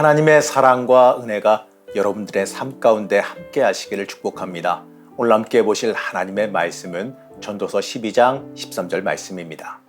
하나님의 사랑과 은혜가 여러분들의 삶 가운데 함께 하시기를 축복합니다. 오늘 함께 보실 하나님의 말씀은 전도서 12장 13절 말씀입니다.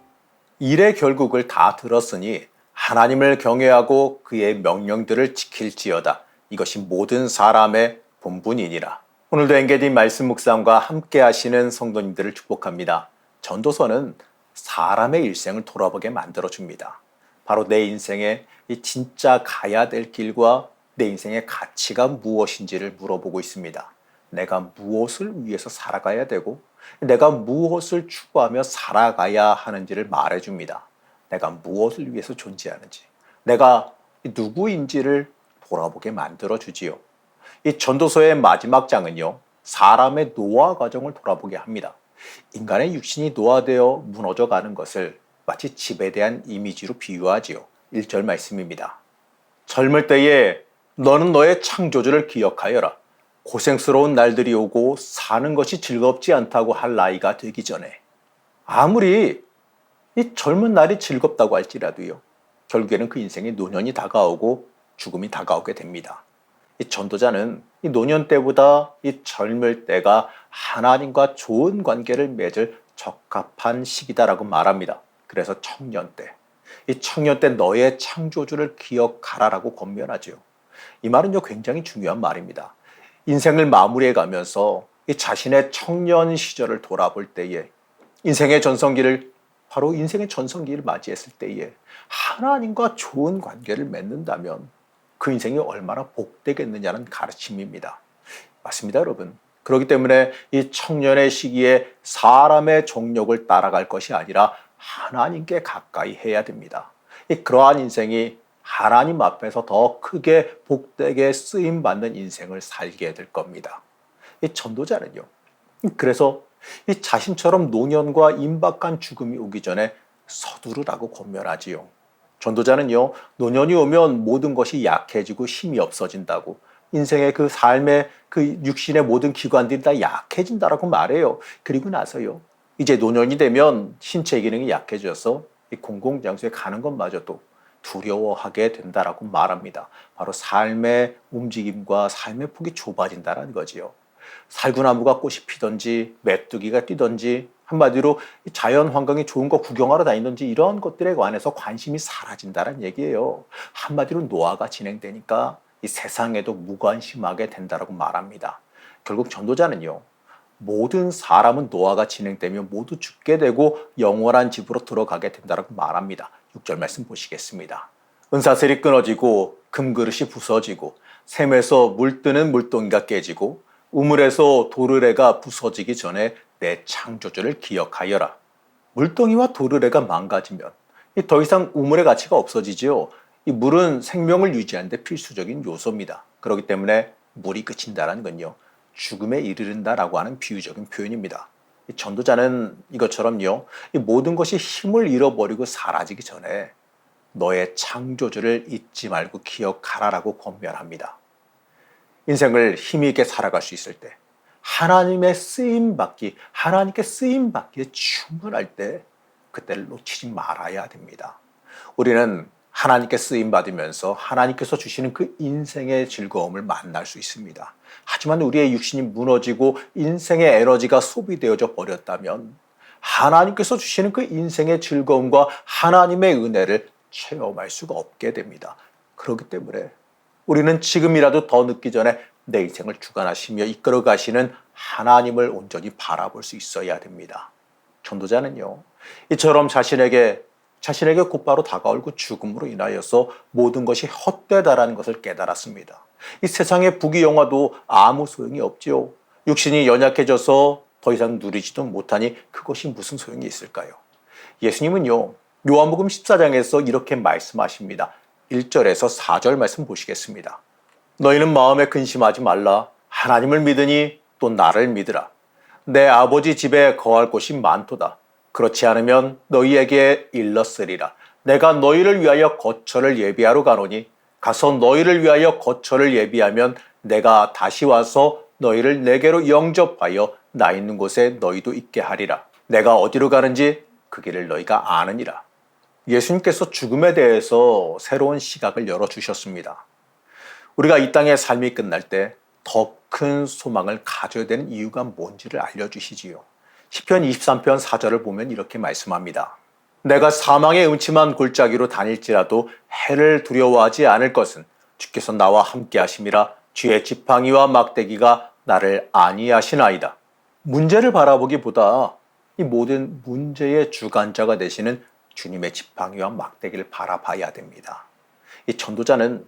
일의 결국을 다 들었으니 하나님을 경외하고 그의 명령들을 지킬지어다. 이것이 모든 사람의 본분이니라. 오늘도 엔게디 말씀 묵상과 함께 하시는 성도님들을 축복합니다. 전도서는 사람의 일생을 돌아보게 만들어줍니다. 바로 내 인생에 이 진짜 가야 될 길과 내 인생의 가치가 무엇인지를 물어보고 있습니다. 내가 무엇을 위해서 살아가야 되고 내가 무엇을 추구하며 살아가야 하는지를 말해줍니다. 내가 무엇을 위해서 존재하는지, 내가 누구인지를 돌아보게 만들어주지요. 이 전도서의 마지막 장은요, 사람의 노화 과정을 돌아보게 합니다. 인간의 육신이 노화되어 무너져가는 것을 마치 집에 대한 이미지로 비유하지요. 1절 말씀입니다. 젊을 때에 너는 너의 창조주를 기억하여라. 고생스러운 날들이 오고 사는 것이 즐겁지 않다고 할 나이가 되기 전에. 아무리 이 젊은 날이 즐겁다고 할지라도요, 결국에는 그 인생의 노년이 다가오고 죽음이 다가오게 됩니다. 이 전도자는 이 노년 때보다 이 젊을 때가 하나님과 좋은 관계를 맺을 적합한 시기다라고 말합니다. 그래서 청년 때, 이 청년 때 너의 창조주를 기억하라라고 권면하죠. 이 말은요, 굉장히 중요한 말입니다. 인생을 마무리해 가면서 이 자신의 청년 시절을 돌아볼 때에 인생의 전성기를, 바로 인생의 전성기를 맞이했을 때에 하나님과 좋은 관계를 맺는다면 그 인생이 얼마나 복되겠느냐는 가르침입니다. 맞습니다, 여러분. 그렇기 때문에 이 청년의 시기에 사람의 정욕을 따라갈 것이 아니라 하나님께 가까이 해야 됩니다. 그러한 인생이 하나님 앞에서 더 크게 복되게 쓰임받는 인생을 살게 될 겁니다. 이 전도자는요, 그래서 이 자신처럼 노년과 임박한 죽음이 오기 전에 서두르라고 권면하지요. 전도자는요, 노년이 오면 모든 것이 약해지고 힘이 없어진다고, 인생의 그 삶의 그 육신의 모든 기관들이 다 약해진다라고 말해요. 그리고 나서요, 이제 노년이 되면 신체 기능이 약해져서 이 공공장소에 가는 것마저도 두려워하게 된다라고 말합니다. 바로 삶의 움직임과 삶의 폭이 좁아진다는 거지요. 살구나무가 꽃이 피든지 메뚜기가 뛰든지, 한마디로 자연 환경이 좋은 거 구경하러 다니든지 이런 것들에 관해서 관심이 사라진다는 얘기예요. 한마디로 노화가 진행되니까 이 세상에도 무관심하게 된다라고 말합니다. 결국 전도자는요, 모든 사람은 노화가 진행되면 모두 죽게 되고 영원한 집으로 들어가게 된다라고 말합니다. 6절 말씀 보시겠습니다. 은사슬이 끊어지고 금그릇이 부서지고 샘에서 물뜨는 물동이가 깨지고 우물에서 도르래가 부서지기 전에 내 창조주를 기억하여라. 물동이와 도르래가 망가지면 더 이상 우물의 가치가 없어지지요. 이 물은 생명을 유지하는 데 필수적인 요소입니다. 그렇기 때문에 물이 그친다는 건요, 죽음에 이르른다라고 하는 비유적인 표현입니다. 이 전도자는 이것처럼요, 이 모든 것이 힘을 잃어버리고 사라지기 전에 너의 창조주를 잊지 말고 기억하라라고 권면합니다. 인생을 힘 있게 살아갈 수 있을 때, 하나님의 쓰임받기, 하나님께 쓰임받기에 충분할 때 그때를 놓치지 말아야 됩니다. 우리는 하나님께 쓰임받으면서 하나님께서 주시는 그 인생의 즐거움을 만날 수 있습니다. 하지만 우리의 육신이 무너지고 인생의 에너지가 소비되어져 버렸다면 하나님께서 주시는 그 인생의 즐거움과 하나님의 은혜를 체험할 수가 없게 됩니다. 그렇기 때문에 우리는 지금이라도 더 늦기 전에 내 인생을 주관하시며 이끌어 가시는 하나님을 온전히 바라볼 수 있어야 됩니다. 전도자는요, 이처럼 자신에게 곧바로 다가올 그 죽음으로 인하여서 모든 것이 헛되다라는 것을 깨달았습니다. 이 세상의 부귀영화도 아무 소용이 없지요. 육신이 연약해져서 더 이상 누리지도 못하니 그것이 무슨 소용이 있을까요? 예수님은요, 요한복음 14장에서 이렇게 말씀하십니다. 1절에서 4절 말씀 보시겠습니다. 너희는 마음에 근심하지 말라. 하나님을 믿으니 또 나를 믿으라. 내 아버지 집에 거할 곳이 많도다. 그렇지 않으면 너희에게 일렀으리라. 내가 너희를 위하여 거처를 예비하러 가노니 가서 너희를 위하여 거처를 예비하면 내가 다시 와서 너희를 내게로 영접하여 나 있는 곳에 너희도 있게 하리라. 내가 어디로 가는지 그 길을 너희가 아느니라. 예수님께서 죽음에 대해서 새로운 시각을 열어주셨습니다. 우리가 이 땅의 삶이 끝날 때 더 큰 소망을 가져야 되는 이유가 뭔지를 알려주시지요. 시편 23편 4절을 보면 이렇게 말씀합니다. 내가 사망의 음침한 골짜기로 다닐지라도 해를 두려워하지 않을 것은 주께서 나와 함께 하심이라. 주의 지팡이와 막대기가 나를 안위하시나이다. 문제를 바라보기보다 이 모든 문제의 주관자가 되시는 주님의 지팡이와 막대기를 바라봐야 됩니다. 이 전도자는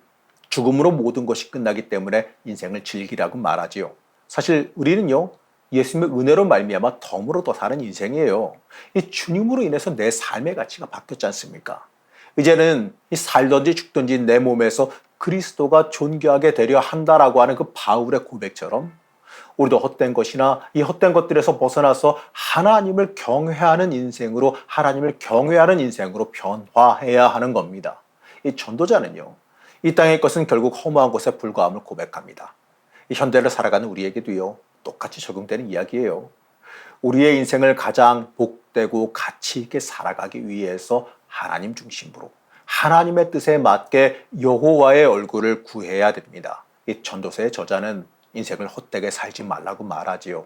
죽음으로 모든 것이 끝나기 때문에 인생을 즐기라고 말하지요. 사실 우리는요, 예수님의 은혜로 말미암아 덤으로 더 사는 인생이에요. 이 주님으로 인해서 내 삶의 가치가 바뀌었지 않습니까? 이제는 이 살든지 죽든지 내 몸에서 그리스도가 존귀하게 되려 한다라고 하는 그 바울의 고백처럼 우리도 헛된 것이나 이 헛된 것들에서 벗어나서 하나님을 경외하는 인생으로, 하나님을 경외하는 인생으로 변화해야 하는 겁니다. 이 전도자는요, 이 땅의 것은 결국 허무한 것에 불과함을 고백합니다. 이 현대를 살아가는 우리에게도요, 똑같이 적용되는 이야기예요. 우리의 인생을 가장 복되고 가치 있게 살아가기 위해서 하나님 중심으로 하나님의 뜻에 맞게 여호와의 얼굴을 구해야 됩니다. 이 전도서의 저자는 인생을 헛되게 살지 말라고 말하지요.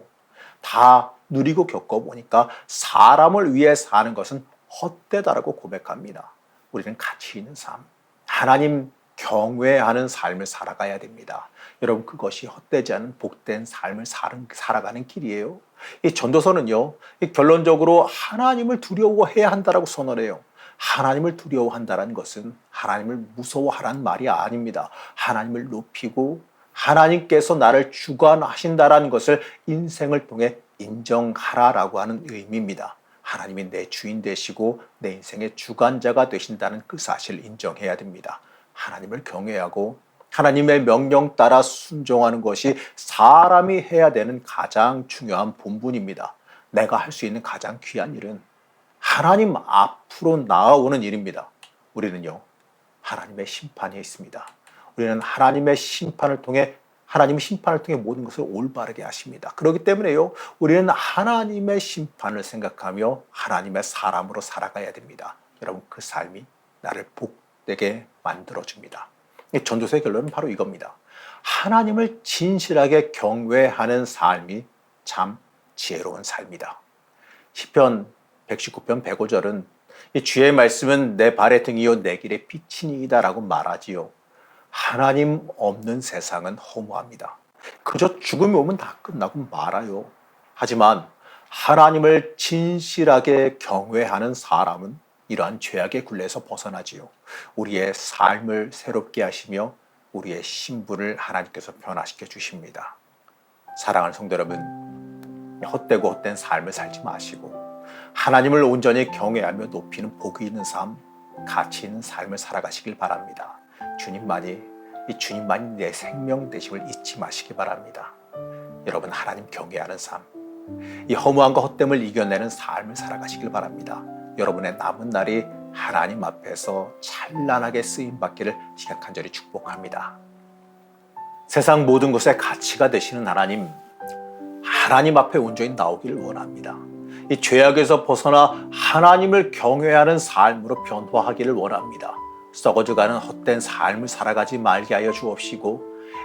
다 누리고 겪어보니까 사람을 위해 사는 것은 헛되다라고 고백합니다. 우리는 가치 있는 삶, 하나님 경외하는 삶을 살아가야 됩니다. 여러분, 그것이 헛되지 않은 복된 삶을 살아가는 길이에요. 이 전도서는요, 이 결론적으로 하나님을 두려워해야 한다라고 선언해요. 하나님을 두려워한다는 것은 하나님을 무서워하라는 말이 아닙니다. 하나님을 높이고 하나님께서 나를 주관하신다라는 것을 인생을 통해 인정하라라고 하는 의미입니다. 하나님이 내 주인 되시고 내 인생의 주관자가 되신다는 그 사실을 인정해야 됩니다. 하나님을 경외하고 하나님의 명령 따라 순종하는 것이 사람이 해야 되는 가장 중요한 본분입니다. 내가 할 수 있는 가장 귀한 일은 하나님 앞으로 나아오는 일입니다. 우리는요, 하나님의 심판이 있습니다. 우리는 하나님의 심판을 통해 모든 것을 올바르게 하십니다. 그렇기 때문에요, 우리는 하나님의 심판을 생각하며 하나님의 사람으로 살아가야 됩니다. 여러분, 그 삶이 나를 복되게 만들어줍니다. 전도서의 결론은 바로 이겁니다. 하나님을 진실하게 경외하는 삶이 참 지혜로운 삶이다. 시편 119편 105절은 이 주의 말씀은 내 발의 등이요 내 길의 빛이니이다 라고 말하지요. 하나님 없는 세상은 허무합니다. 그저 죽음이 오면 다 끝나고 말아요. 하지만 하나님을 진실하게 경외하는 사람은 이러한 죄악의 굴레에서 벗어나지요. 우리의 삶을 새롭게 하시며 우리의 신분을 하나님께서 변화시켜 주십니다. 사랑하는 성도 여러분, 헛되고 헛된 삶을 살지 마시고 하나님을 온전히 경외하며 높이는 복이 있는 삶, 가치 있는 삶을 살아가시길 바랍니다. 주님만이 내 생명 되심을 잊지 마시기 바랍니다. 여러분, 하나님 경외하는 삶, 이 허무함과 헛됨을 이겨내는 삶을 살아가시길 바랍니다. 여러분의 남은 날이 하나님 앞에서 찬란하게 쓰임받기를 지각 간절히 축복합니다. 세상 모든 것에 가치가 되시는 하나님 앞에 온전히 나오기를 원합니다. 이 죄악에서 벗어나 하나님을 경외하는 삶으로 변화하기를 원합니다. 썩어져가는 헛된 삶을 살아가지 말게 하여 주옵시고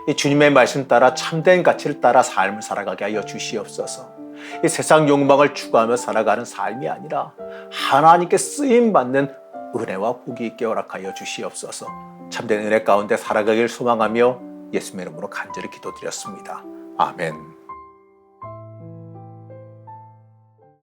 이 주님의 말씀 따라 참된 가치를 따라 삶을 살아가게 하여 주시옵소서. 이 세상 욕망을 추구하며 살아가는 삶이 아니라 하나님께 쓰임받는 은혜와 복이 있게 허락하여 주시옵소서. 참된 은혜 가운데 살아가길 소망하며 예수님의 이름으로 간절히 기도드렸습니다. 아멘.